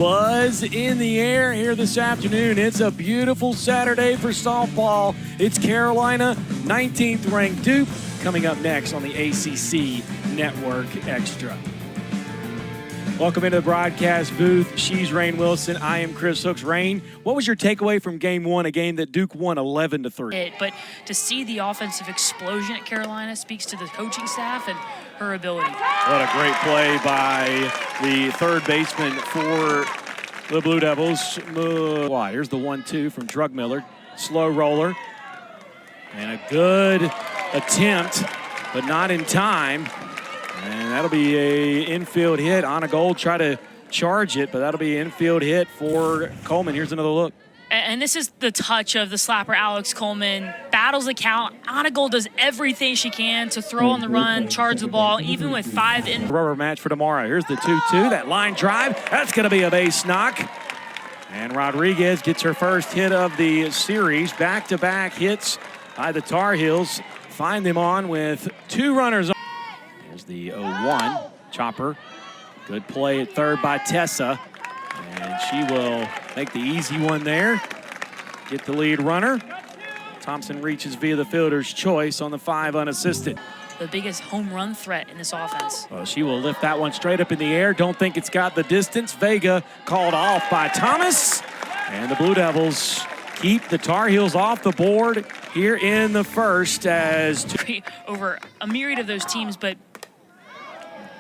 Buzz in the air here this afternoon. It's a beautiful Saturday for softball. It's Carolina, 19th ranked Duke, coming up next on the ACC Network Extra. Welcome into the broadcast booth. She's Rain Wilson. I am Chris Hooks. Rain, what was your takeaway from game one, a game that Duke won 11-3? But to see the offensive explosion at Carolina speaks to the coaching staff and her ability. What a great play by the third baseman for the Blue Devils. Here's the 1-2 from Drugmiller. Slow roller. And a good attempt, but not in time. And that'll be a infield hit. Anna Gold try to charge it, but that'll be an infield hit for Coleman. Here's another look. And this is the touch of the slapper, Alex Coleman. Battles the count. Anna Gold does everything she can to throw on the run, charge the ball, even with 5 in. Rubber match for tomorrow. Here's the 2-2. That line drive. That's going to be a base knock. And Rodriguez gets her first hit of the series. Back-to-back hits by the Tar Heels. Find them on with 2 runners on. Here's the 0-1. Chopper. Good play at third by Tessa. And she will make the easy one there. Get the lead runner. Thompson reaches via the fielder's choice on the 5 unassisted. The biggest home run threat in this offense. Well, she will lift that one straight up in the air. Don't think it's got the distance. Vega called off by Thomas. And the Blue Devils keep the Tar Heels off the board here in the first as over a myriad of those teams, but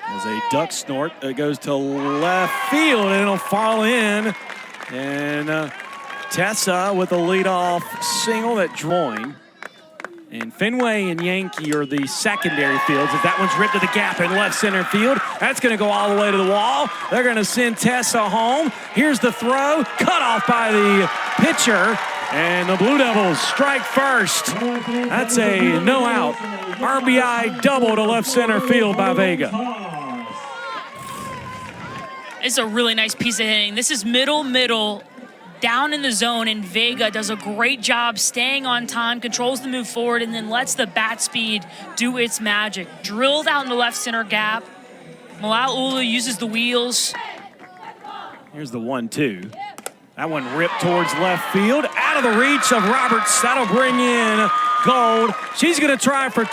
there's a duck snort that goes to left field, and it'll fall in. And Tessa with a leadoff single that join. And Fenway and Yankee are the secondary fields. If that one's ripped to the gap in left center field, that's going to go all the way to the wall. They're going to send Tessa home. Here's the throw, cut off by the pitcher. And the Blue Devils strike first. That's a no out. RBI double to left center field by Vega. It's a really nice piece of hitting. This is middle, down in the zone, and Vega does a great job staying on time, controls the move forward, and then lets the bat speed do its magic. Drilled out in the left center gap. Malauulu uses the wheels. Here's the 1-2. That one ripped towards left field, out of the reach of Roberts. That'll bring in Gold. She's going to try for 2.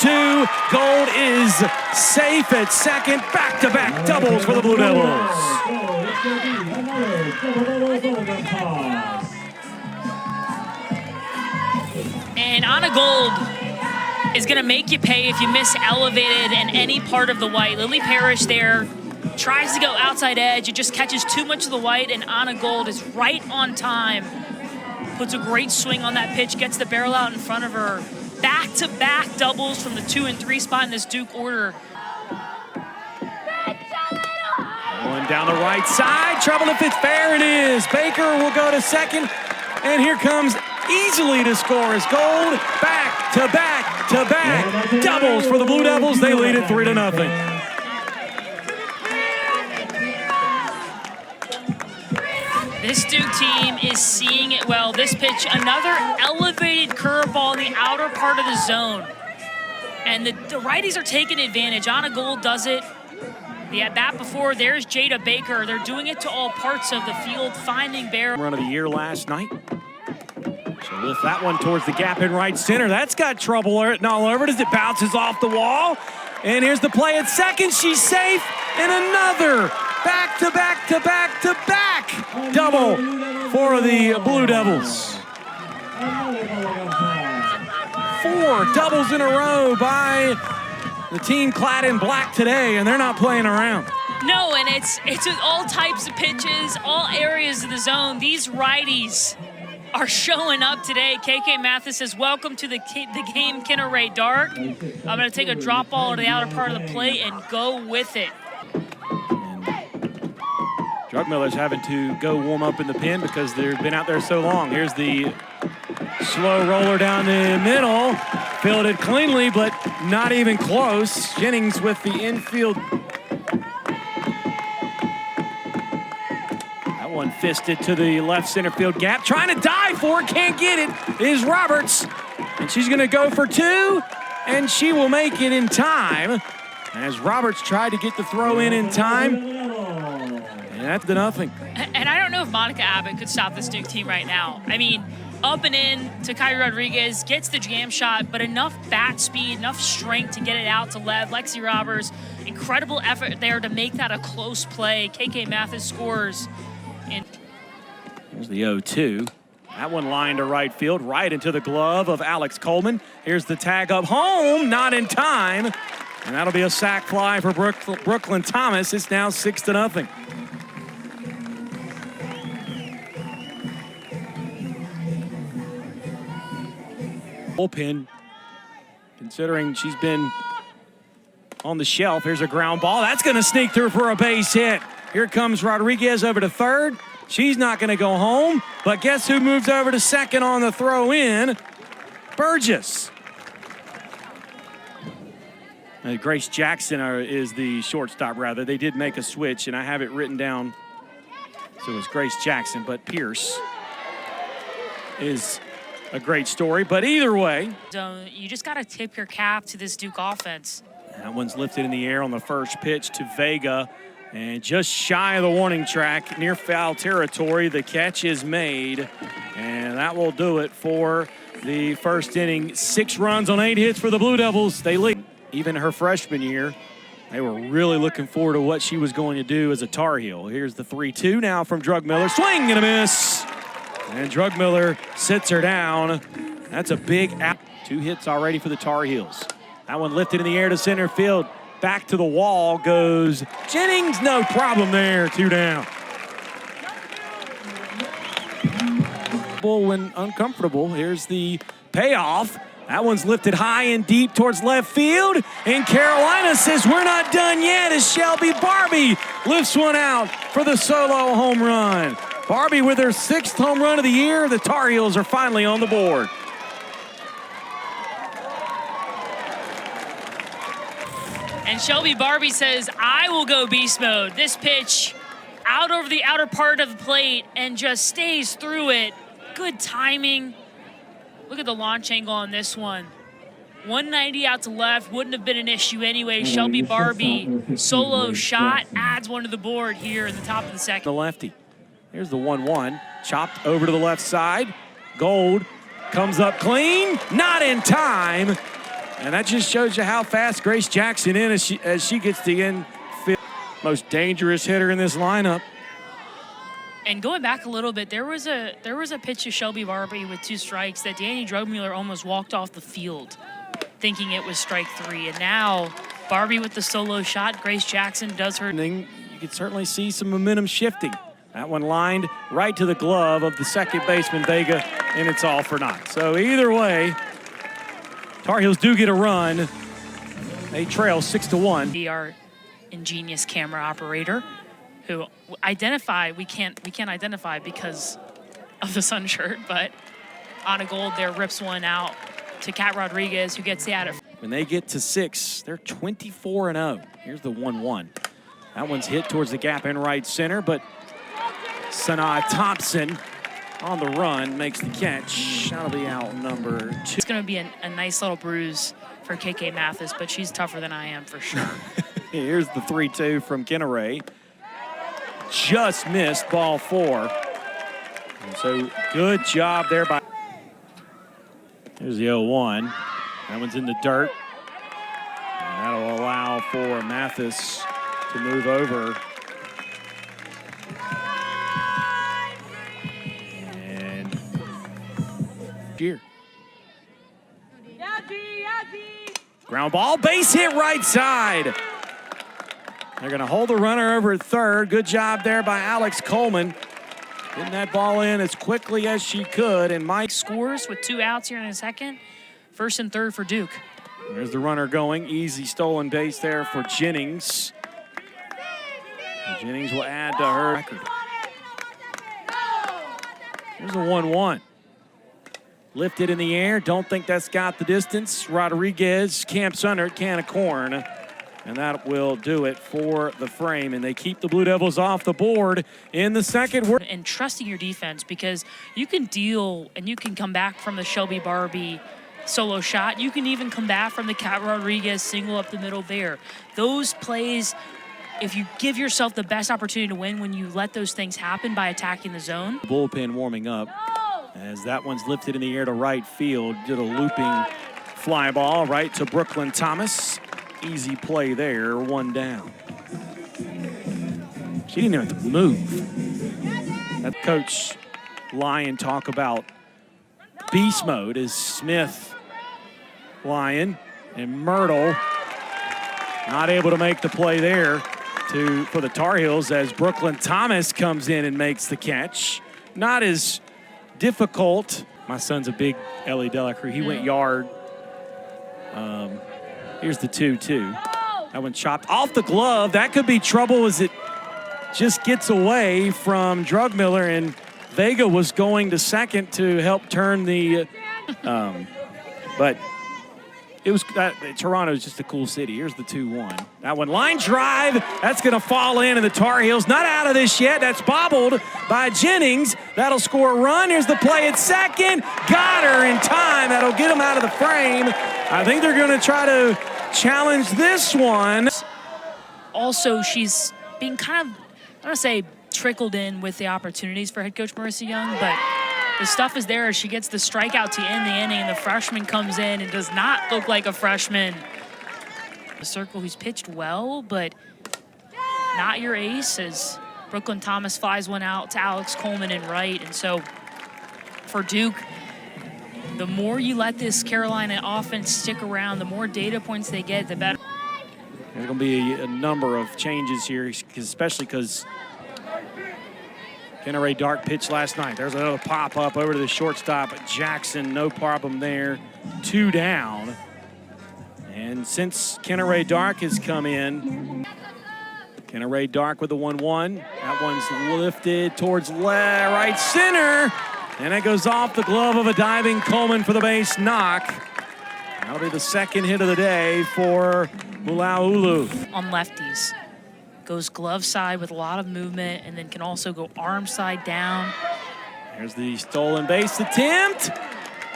Gold is safe at second. Back-to-back doubles for the Blue Devils. And Anna Gold is going to make you pay if you miss elevated in any part of the white. Lily Parrish there tries to go outside edge. It just catches too much of the white, and Anna Gold is right on time. Puts a great swing on that pitch, gets the barrel out in front of her. Back-to-back doubles from the 2 and 3 spot in this Duke order. One down the right side. Trouble if it's fair. It is. Baker will go to second. And here comes easily to score is Gold. Back-to-back doubles for the Blue Devils. They lead it 3-0. This Duke team is seeing it well. This pitch, another elevated curveball in the outer part of the zone. And the righties are taking advantage. Anna Gold does it. The at-bat before, there's Jada Baker. They're doing it to all parts of the field, finding barrel. Run of the year last night. She'll lift that one towards the gap in right center. That's got trouble all over it as it bounces off the wall. And here's the play at second. She's safe. And another back-to-back double for the Blue Devils. 4 doubles in a row by the team clad in black today, and they're not playing around. No, and it's all types of pitches, all areas of the zone. These righties are showing up today. KK Mathis says, welcome to the game, Kenna Ray Dark. I'm going to take a drop ball to the outer part of the plate and go with it. Drugmiller's having to go warm up in the pen because they've been out there so long. Here's the slow roller down the middle. Fielded cleanly, but not even close. Jennings with the infield. That one fisted to the left center field gap. Trying to dive for it, can't get it, is Roberts. And she's going to go for 2, and she will make it in time. As Roberts tried to get the throw in time. And that's the nothing. And I don't know if Monica Abbott could stop this Duke team right now. I mean, up and in to Kyrie Rodriguez, gets the jam shot, but enough bat speed, enough strength to get it out to Lev. Lexi Roberts, incredible effort there to make that a close play. KK Mathis scores. And here's the 0-2. That one lined to right field, right into the glove of Alex Coleman. Here's the tag up home, not in time. And that'll be a sac fly for Brooklyn Thomas. It's now 6-0. Bullpen, considering she's been on the shelf. Here's a ground ball. That's going to sneak through for a base hit. Here comes Rodriguez over to third. She's not going to go home, but guess who moves over to second on the throw in? Burgess. Grace Jackson is the shortstop, rather. They did make a switch, and I have it written down. So it's Grace Jackson, but Pierce is a great story. But either way, you just got to tip your cap to this Duke offense. That one's lifted in the air on the first pitch to Vega. And just shy of the warning track, near foul territory, the catch is made. And that will do it for the first inning. 6 runs on 8 hits for the Blue Devils. They lead. Even her freshman year, they were really looking forward to what she was going to do as a Tar Heel. Here's the 3-2 now from Drugmiller. Swing and a miss. And Drugmiller sits her down. That's a big out. 2 hits already for the Tar Heels. That one lifted in the air to center field. Back to the wall goes Jennings. No problem there. 2 down. When uncomfortable, here's the payoff. That one's lifted high and deep towards left field. And Carolina says we're not done yet as Shelby Barbie lifts one out for the solo home run. Barbie with her 6th home run of the year. The Tar Heels are finally on the board. And Shelby Barbie says, I will go beast mode. This pitch out over the outer part of the plate and just stays through it. Good timing. Look at the launch angle on this one. 190 out to left, wouldn't have been an issue anyway. Shelby Barbie, solo shot, adds one to the board here in the top of the second. The lefty. Here's the 1-1, chopped over to the left side. Gold comes up clean, not in time. And that just shows you how fast Grace Jackson is as she gets the infield. Most dangerous hitter in this lineup. And going back a little bit, there was a pitch to Shelby Barbie with 2 strikes that Danny Drugmuller almost walked off the field thinking it was strike 3. And now Barbie with the solo shot. Grace Jackson does her. You can certainly see some momentum shifting. That one lined right to the glove of the second baseman, Vega, and it's all for naught. So either way, Tar Heels do get a run. They trail 6-1. Our ingenious camera operator, who we can't identify because of the sun shirt, but Anna Gold there rips one out to Kat Rodriguez, who gets the out of. When they get to 6, they're 24-0. Here's the 1-1. That one's hit towards the gap in right center, but Sanaa Thompson on the run makes the catch. That'll be out number 2. It's going to be a nice little bruise for KK Mathis, but she's tougher than I am for sure. Here's the 3-2 from Kenneray. Just missed ball 4. And so good job there by. Here's the 0-1. That one's in the dirt. And that'll allow for Mathis to move over. And here. Ground ball, base hit right side. They're going to hold the runner over at third. Good job there by Alex Coleman. Getting that ball in as quickly as she could. And Mike scores with 2 outs here in a second. 1st and 3rd for Duke. There's the runner going. Easy stolen base there for Jennings. And Jennings will add to her record. Here's a 1-1. Lifted in the air. Don't think that's got the distance. Rodriguez camps under it, can of corn. And that will do it for the frame. And they keep the Blue Devils off the board in the second. And trusting your defense, because you can deal and you can come back from the Shelby Barbie solo shot. You can even come back from the Kat Rodriguez single up the middle there. Those plays if you give yourself the best opportunity to win when you let those things happen by attacking the zone. Bullpen warming up as that one's lifted in the air to right field. Did a looping fly ball right to Brooklyn Thomas. Easy play there, one down. She didn't even have to move. That Coach Lyon talk about beast mode as Smith, Lyon, and Myrtle not able to make the play there for the Tar Heels as Brooklyn Thomas comes in and makes the catch. Not as difficult. My son's a big Ellie Delacruz. He went yard. Here's the 2-2. That one chopped off the glove. That could be trouble as it just gets away from Drugmiller, and Vega was going to second to help turn the, but it was, Toronto is just a cool city. Here's the 2-1. That one, line drive, that's gonna fall in, and the Tar Heels not out of this yet. That's bobbled by Jennings. That'll score a run. Here's the play at second. Got her in time. That'll get them out of the frame. I think they're gonna try to challenge this one. Also, she's being kind of, I don't want to say trickled in with the opportunities for head coach Marissa Young, but the stuff is there as she gets the strikeout to end the inning, and the freshman comes in and does not look like a freshman. The circle who's pitched well, but not your ace, as Brooklyn Thomas flies one out to Alex Coleman in right. And so for Duke, the more you let this Carolina offense stick around, the more data points they get, the better. There's going to be a number of changes here, especially because Kenneray Dark pitched last night. There's another pop-up over to the shortstop. Jackson, no problem there. 2 down. And since Kenneray Dark has come in, Kenneray Dark with the 1-1. That one's lifted towards right center. And it goes off the glove of a diving Coleman for the base knock. That'll be the second hit of the day for Mulaulu. On lefties. Goes glove side with a lot of movement, and then can also go arm side down. There's the stolen base attempt.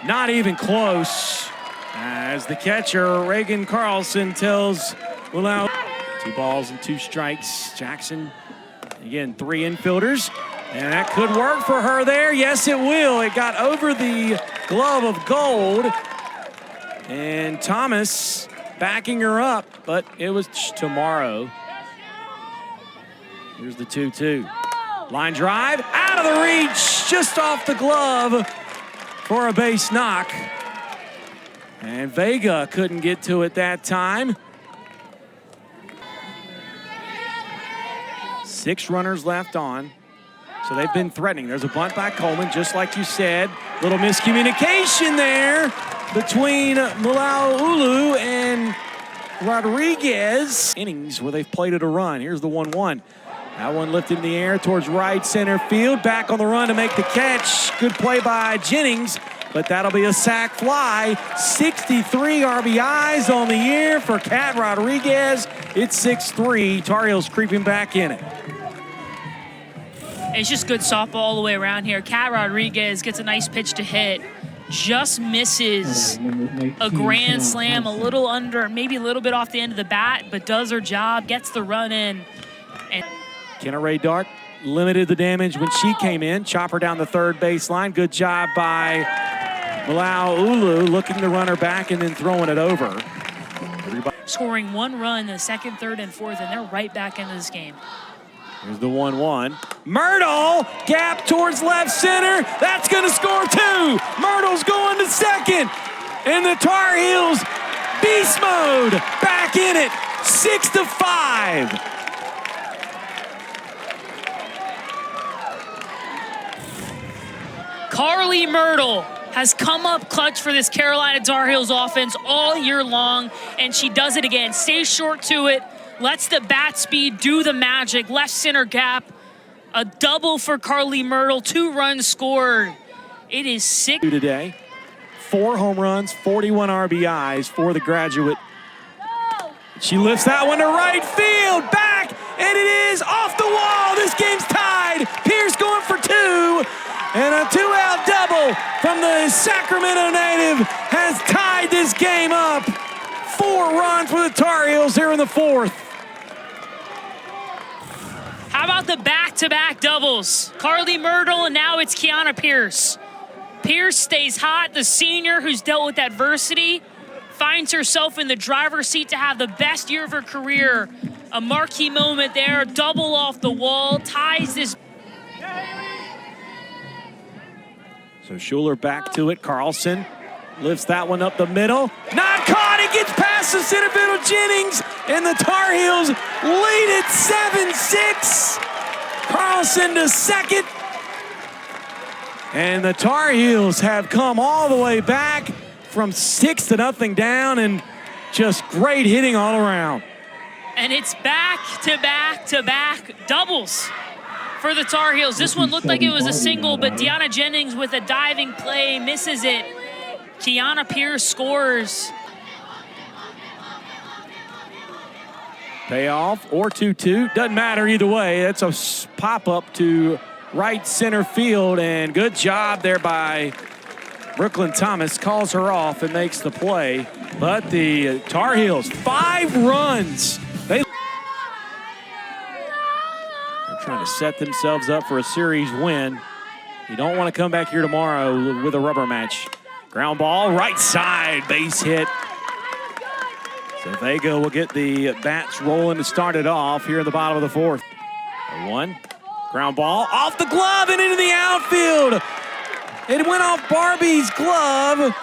Not even close. As the catcher, Reagan Carlson, tells Mulaulu. 2 balls and 2 strikes. Jackson, again, 3 infielders. And that could work for her there. Yes, it will. It got over the glove of gold. And Thomas backing her up, but it was tomorrow. Here's the 2-2. Line drive, out of the reach, just off the glove for a base knock. And Vega couldn't get to it that time. 6 runners left on. So they've been threatening. There's a bunt by Coleman, just like you said. Little miscommunication there between Mulaulu and Rodriguez. Innings where they've played it a run. Here's the 1-1. That one lifted in the air towards right center field. Back on the run to make the catch. Good play by Jennings, but that'll be a sac fly. 63 RBIs on the year for Kat Rodriguez. It's 6-3. Tar Heels creeping back in it. It's just good softball all the way around here. Kat Rodriguez gets a nice pitch to hit. Just misses a grand slam, a little under, maybe a little bit off the end of the bat, but does her job, gets the run in. And Kenneray Dark limited the damage when she came in. Chopper down the third baseline. Good job by Mulaulu, looking to run her back and then throwing it over. Scoring 1 run in the second, third, and fourth, and they're right back into this game. Here's the 1-1. Myrtle, gap towards left center. That's going to score 2. Myrtle's going to second. And the Tar Heels, beast mode, back in it, 6-5. Carly Myrtle has come up clutch for this Carolina Tar Heels offense all year long, and she does it again. Stays short to it, lets the bat speed do the magic. Left center gap, a double for Carly Myrtle, 2 runs scored. It is 6 today. 4 home runs, 41 RBIs for the graduate. She lifts that one to right field, back, and it is off the wall. This game's tied. Pierce going for 2. And a 2-out double from the Sacramento native has tied this game up. 4 runs for the Tar Heels here in the 4th. How about the back-to-back doubles? Carly Myrtle, and now it's Kiana Pierce. Pierce stays hot. The senior who's dealt with adversity finds herself in the driver's seat to have the best year of her career. A marquee moment there, double off the wall, ties this. So Schuler back to it. Carlson lifts that one up the middle. Not caught. It gets past the center fielder Jennings, and the Tar Heels lead it 7-6. Carlson to second. And the Tar Heels have come all the way back from 6-0 down, and just great hitting all around. And it's back-to-back-to-back doubles for the Tar Heels. This one looked like it was a single, but Deanna Jennings with a diving play misses it. Kiana Pierce scores. Payoff or 2-2, doesn't matter either way. That's a pop-up to right center field, and good job there by Brooklyn Thomas. Calls her off and makes the play. But the Tar Heels, 5 runs. They're trying to set themselves up for a series win. You don't want to come back here tomorrow with a rubber match. Ground ball, right side, base hit. So Vega will get the bats rolling to start it off here in the bottom of the 4th. 1, ground ball, off the glove and into the outfield. It went off Barbie's glove.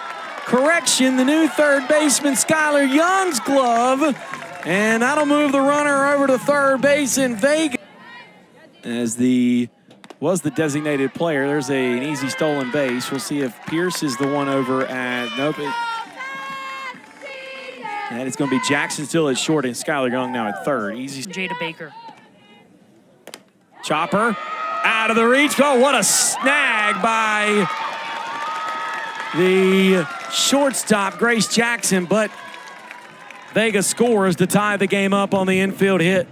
Correction, the new third baseman, Skylar Young's glove. And that'll move the runner over to third base in Vega. As was the designated player, there's an easy stolen base. We'll see if Pierce is the one over at, nope. And it's going to be Jackson still at short and Skylar Young now at third. Easy. Jada Baker. Chopper out of the reach. Oh, what a snag by the shortstop, Grace Jackson. But Vega scores to tie the game up on the infield hit.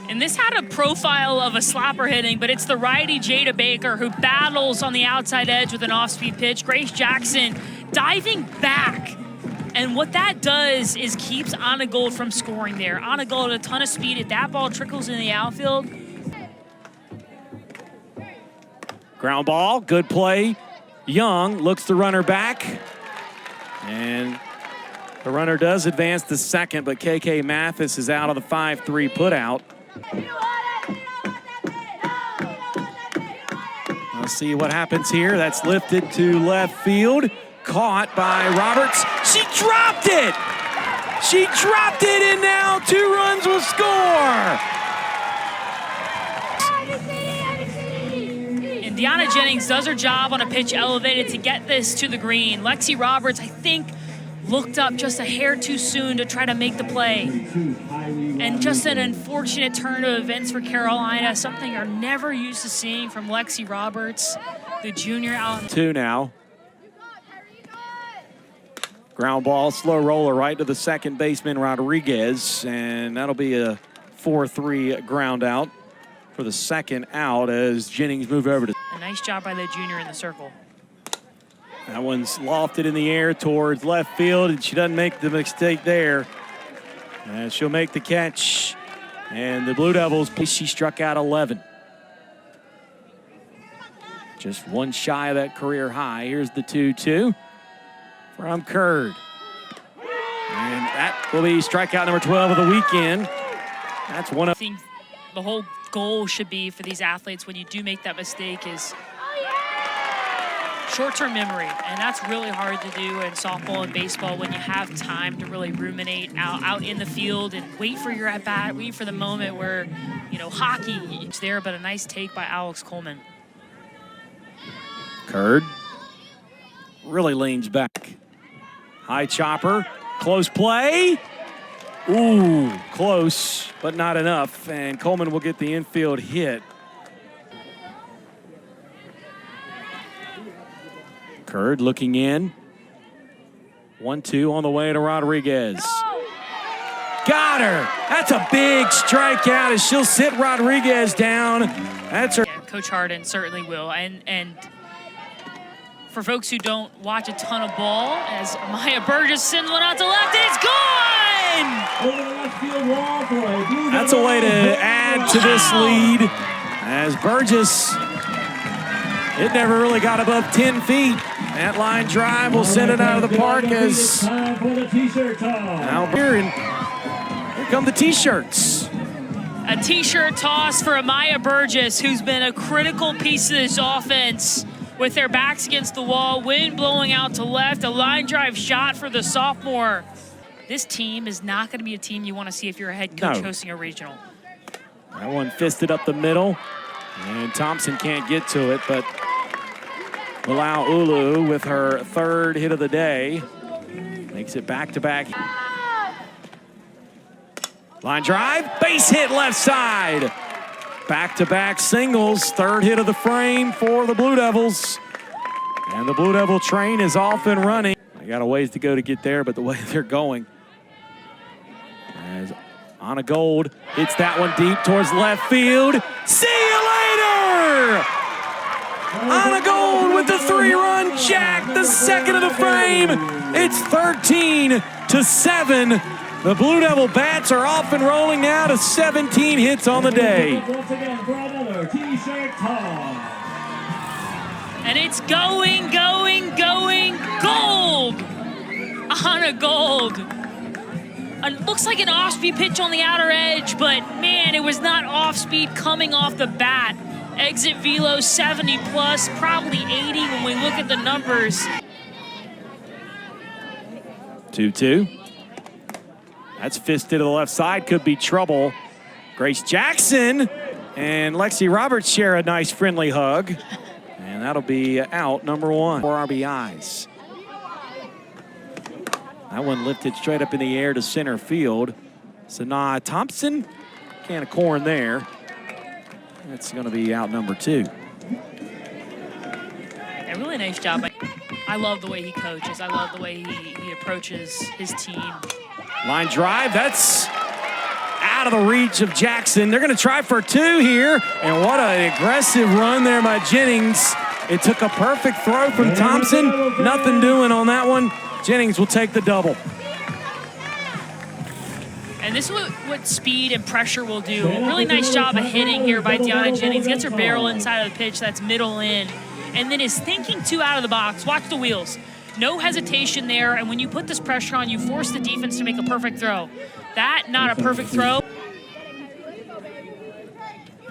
And this had a profile of a slapper hitting, but it's the righty Jada Baker who battles on the outside edge with an off-speed pitch. Grace Jackson diving back. And what that does is keeps Anna Gold from scoring there. Anna Gold had a ton of speed. If that ball trickles in the outfield. Ground ball, good play. Young looks the runner back. And the runner does advance to second, but KK Mathis is out on the 5-3 putout. Let's see what happens here. That's lifted to left field. Caught by Roberts. She dropped it! She dropped it, and now 2 runs will score! And Deanna Jennings does her job on a pitch elevated to get this to the green. Lexi Roberts, I think, looked up just a hair too soon to try to make the play. And just an unfortunate turn of events for Carolina, something you're never used to seeing from Lexi Roberts, the junior out. 2 now. Ground ball, slow roller right to the second baseman, Rodriguez, and that'll be a 4-3 ground out for the second out as Jennings move over to. A nice job by the junior in the circle. That one's lofted in the air towards left field, and she doesn't make the mistake there. And she'll make the catch. And the Blue Devils, she struck out 11. Just one shy of that career high. Here's the 2-2 from Curd. And that will be strikeout number 12 of the weekend. That's one of. I think the whole goal should be for these athletes when you do make that mistake is short-term memory, and that's really hard to do in softball and baseball when you have time to really ruminate out in the field and wait for your at-bat, wait for the moment where, you know, hockey is there, but a nice take by Alex Coleman. Curd really leans back. High chopper, close play. Ooh, close, but not enough, and Coleman will get the infield hit. Curd looking in. 1-2 on the way to Rodriguez. Got her. That's a big strikeout as she'll sit Rodriguez down. That's her. Yeah, Coach Harden certainly will. And for folks who don't watch a ton of ball, as Maya Burgess sends one out to left, and it's gone! That's a way to add add to this lead as Burgess, it never really got above 10 feet. That line drive will send it out of the park as now here come the T-shirts. A T-shirt toss for Amaya Burgess, who's been a critical piece of this offense with their backs against the wall, wind blowing out to left, a line drive shot for the sophomore. This team is not going to be a team you want to see if you're a head coach hosting a regional. That one fisted up the middle, and Thompson can't get to it, but Bilal Ulu with her third hit of the day makes it back-to-back. Line drive, base hit left side. Back-to-back singles, third hit of the frame for the Blue Devils. And the Blue Devil train is off and running. They got a ways to go to get there, but the way they're going. As Anna Gold hits that one deep towards left field. See you later! Anna Gold with the three-run jack, the second of the frame. It's 13-7. The Blue Devil bats are off and rolling now to 17 hits on the day. Once again for another T-shirt toss. And it's going, Gold! Anna Gold. Looks like an off-speed pitch on the outer edge, but man, it was not off-speed coming off the bat. Exit velo 70 plus, probably 80 when we look at the numbers. 2-2. That's fisted to the left side, could be trouble. Grace Jackson and Lexi Roberts share a nice friendly hug. And that'll be out, number one. 4 RBIs. That one lifted straight up in the air to center field. Sanaa Thompson, can of corn there. That's gonna be out number 2. A really nice job. I love the way he coaches. I love the way he approaches his team. Line drive, that's out of the reach of Jackson. They're gonna try for 2 here, and what an aggressive run there by Jennings. It took a perfect throw from Thompson. Nothing doing on that one. Jennings will take the double. And this is what speed and pressure will do. A really nice job of hitting here by Deanna Jennings. Gets her barrel inside of the pitch, that's middle in. And then is thinking 2 out of the box. Watch the wheels. No hesitation there, and when you put this pressure on, you force the defense to make a perfect throw. That, not a perfect throw.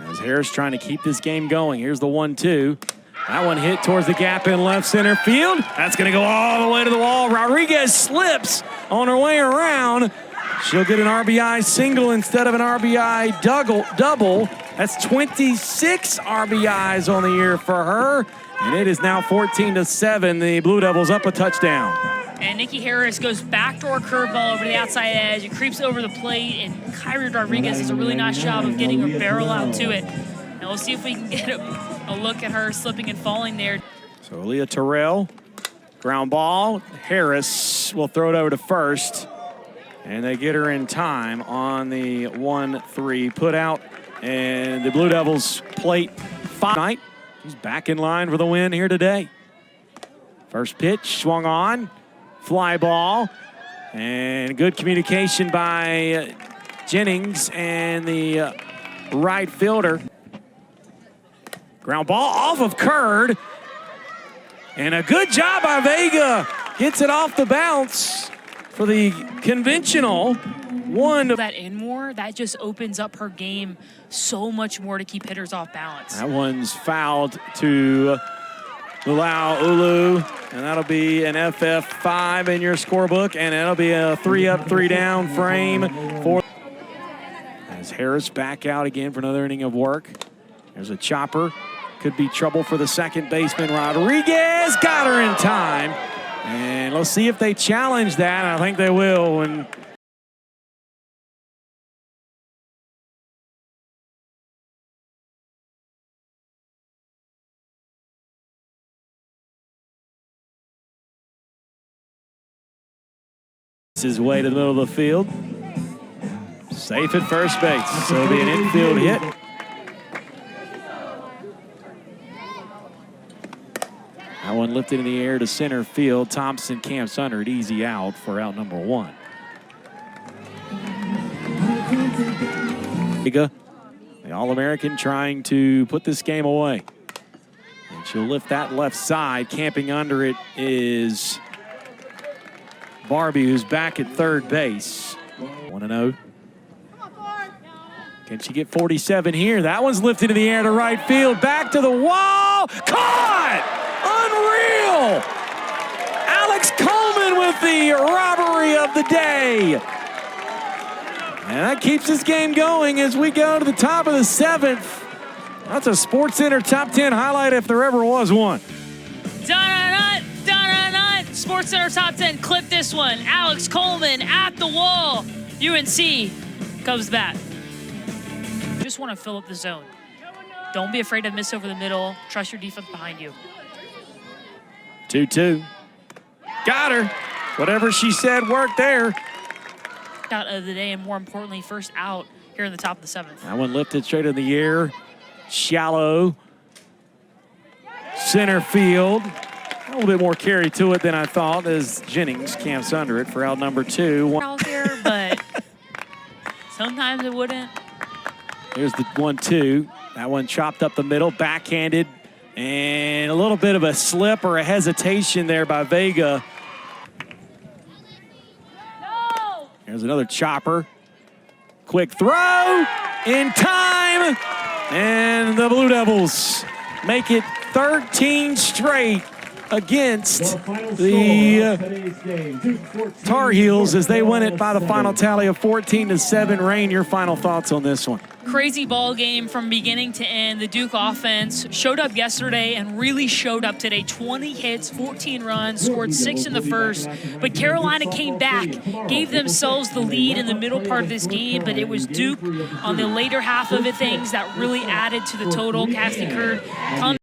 As Harris trying to keep this game going. Here's the 1-2. That one hit towards the gap in left center field. That's gonna go all the way to the wall. Rodriguez slips on her way around. She'll get an RBI single instead of an RBI double. That's 26 RBIs on the year for her. And it is now 14-7. The Blue Devils up a touchdown. And Nikki Harris goes backdoor curveball over the outside edge. It creeps over the plate, and Kyrie Rodriguez does a really nice job of getting her barrel out to it. And we'll see if we can get a look at her slipping and falling there. So Leah Terrell, ground ball. Harris will throw it over to first. And they get her in time on the 1-3 put out. And the Blue Devils plate 5. He's back in line for the win here today. First pitch swung on, fly ball, and good communication by Jennings and the right fielder. Ground ball off of Curd, and a good job by Vega. Hits it off the bounce for the conventional. That in more, that just opens up her game so much more to keep hitters off balance. That one's fouled to Bilal Ulu, and that'll be an FF5 in your scorebook, and it'll be a 3-up, 3-down frame for. As Harris back out again for another inning of work. There's a chopper. Could be trouble for the second baseman. Rodriguez got her in time. And let's see if they challenge that. I think they will. And his way to the middle of the field. Safe at first base. So it'll be an infield hit. That one lifted in the air to center field. Thompson camps under it, easy out for out number 1. Vega The All-American trying to put this game away. And she'll lift that left side. Camping under it is Barbie, who's back at third base. 1-0. Can she get 47 here? That one's lifted in the air to right field. Back to the wall. Caught! Unreal! Alex Coleman with the robbery of the day. And that keeps this game going as we go to the top of the 7th. That's a SportsCenter Top 10 highlight if there ever was one. Dun-dun-dun, dun-dun-dun. SportsCenter Top 10, clip this one. Alex Coleman at the wall. UNC comes back. Just want to fill up the zone. Don't be afraid to miss over the middle. Trust your defense behind you. 2-2. Got her. Whatever she said worked there. Out of the day, and more importantly, first out here in the top of the 7th. That one lifted straight in the air. Shallow. Center field. A little bit more carry to it than I thought as Jennings camps under it for out number 2. Out here, but sometimes it wouldn't. Here's the 1-2. That one chopped up the middle, backhanded, and a little bit of a slip or a hesitation there by Vega. No! Here's another chopper. Quick throw in time, and the Blue Devils make it 13 straight against the Tar Heels as they win it by the final tally of 14-7. Rain, your final thoughts on this one? Crazy ball game from beginning to end. The Duke offense showed up yesterday and really showed up today. 20 hits, 14 runs, scored 6 in the first. But Carolina came back, gave themselves the lead in the middle part of this game, but it was Duke on the later half of it things that really added to the total. Cassie Curd comes